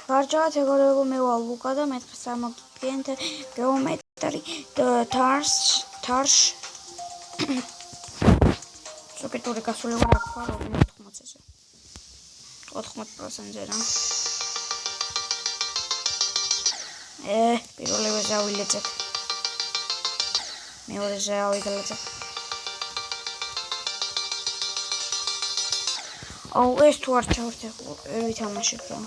გარჯავად ეგორებო მევა ლუკა და მეთხე სამოგიგენთ გეომეტრი თარშ სუკეტური გასულება რა ქვია 80-ზე 80%-ზე რა პირველივე ავილეცეთ მეორეზე ავიგლეცეთ აუ ეს თუ არ ჩავერთე ვითამაშებ რა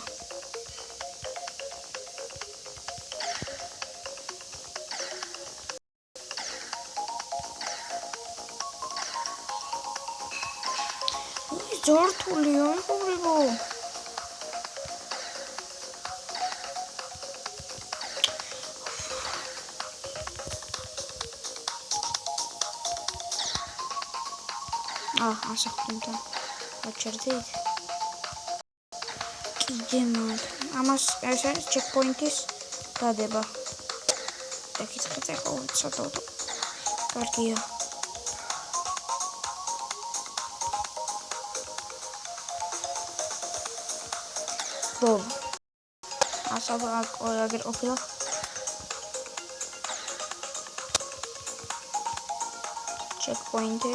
ჯორთულია მეგობრებო ასახტუნდა აჩერდით კიდე მანდ ამას ეს არის ჩეკპოინტის დადება ეკითხეთ ეხლა ცოტა კარგია ბოლ ასაბა აგერ ოფილა ჩეკპოინტი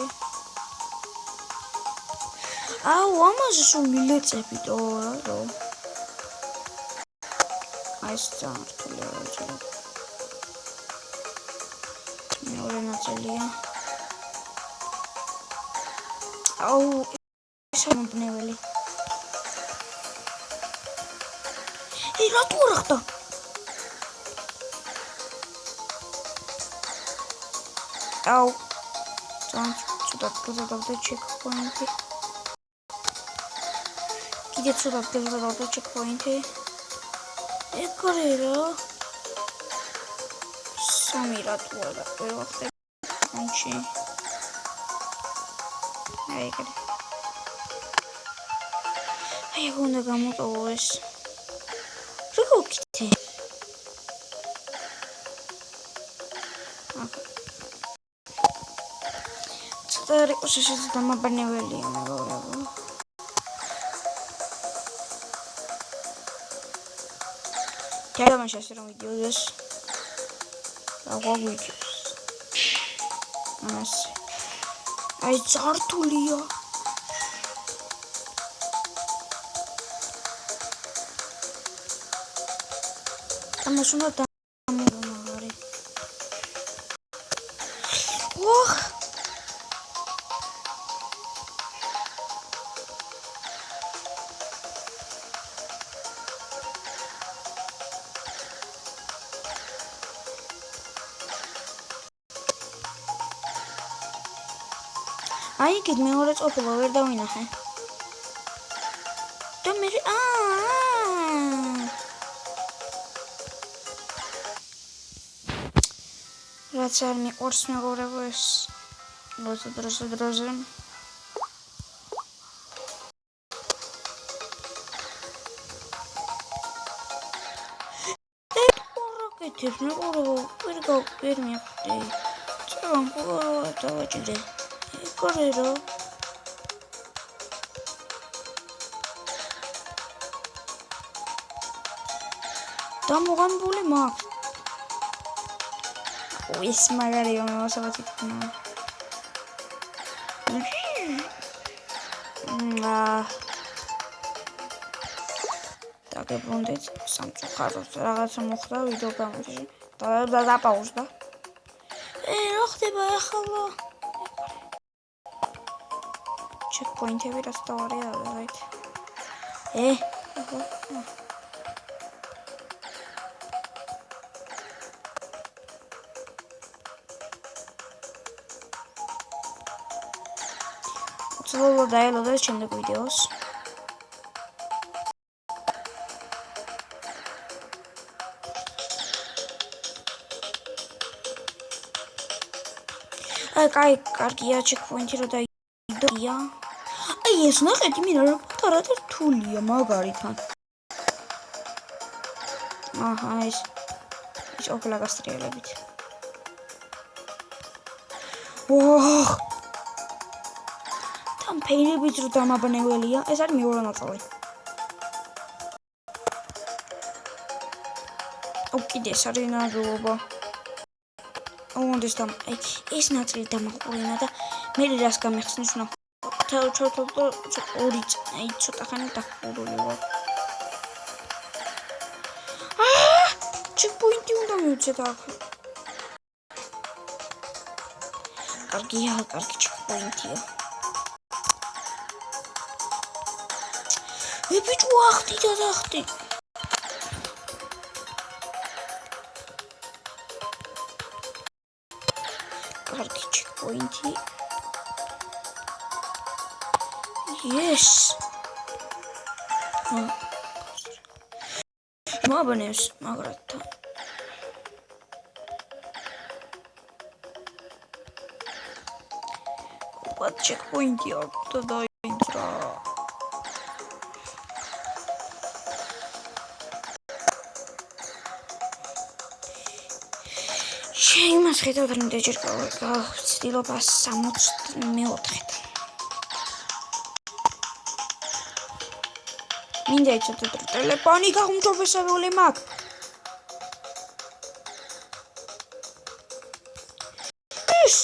აუ ამაზე სულ მილეწებიტო რა აი სტარტული რა მეორე ნაწილია აუ შემობნეველი რატო არ ხდა აუ ცუდად გზადავდა ჩეკპოინტი კიდე ცუდად გზადავდა ჩეკპოინტი ეგრე რა სამი რატოა და ვერ ვახტე კონჩი აი ეგრე აი უნდა გამოტოვო ეს როგორ გიქცე ცოტა რიყოს ეს დამაბნეველია მეგობრებო თამაშს რომ ვიდეოს აღვიჩეს ასე აი ძართულია ამას უნდა დამოგარი ოხ აი კიდე მეორე წოფილო ვერ დავინახე და მე რაც არ მიყვარს მეგობრებო ეს დროზე რაკეტებს მეგობრებო ვერ მიხვდი წამ დავაჭირე Correro. Damogambule mak. Uis magari me vas a batir. Так бунდეთ სამწუხაროდ რაღაცა მოხდა ვიდეო გამოში და დაპაუზდა რა ხდება ახლა ჩეკპოინტები რაც დავარია დავით უცვლელად დაელოდეთ შემდეგ ვიდეოს აი კარგია ჩეკპოინტი რო დაიდოია აი ეს ნახეთ მინდა რა ფოტორატერ თულია მაგარითან აჰა ეს ოფლა გასტრიალებით ოხ თან ფეირებიც რო დამაბნეველია ეს არის მეორე ნაწილი კიდე ეს არის ნაგლობა. Ონდეს და ეს ნაწილი დამაყურებინა და მე რას გამიხსნის უნდა ჩავთვალო ორი ცოტა ხანი დახურული ვარ. ჩეკპოინტი უნდა მივცეთ აქ. კარგია, კარგი ჩეკპოინტია. ბიჭო, ახტი და ახტი. კარგი ჩეკპოინტი. Yes. მაბნევს მაგრათა. What checkpoint я туда интро. Შეიმას ხედავ და ნიჭერ გავცდილობას 64-დან. მინდა იცოდე ტელეფონი გაუმჯობესებული მაქვს. ის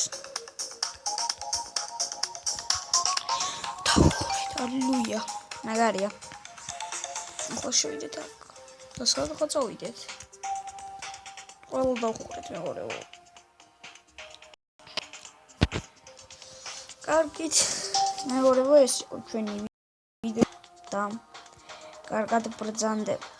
თავხურეთ, ალილუია. მაგარია. ახლა შევიდეთ აქ. და სხვადასხვა წავიდეთ. ყველა დავხურეთ მეორეო. კარგით. მეორეო ეს იყო ჩვენი ვიდეო და კარგად ბრძანდებით.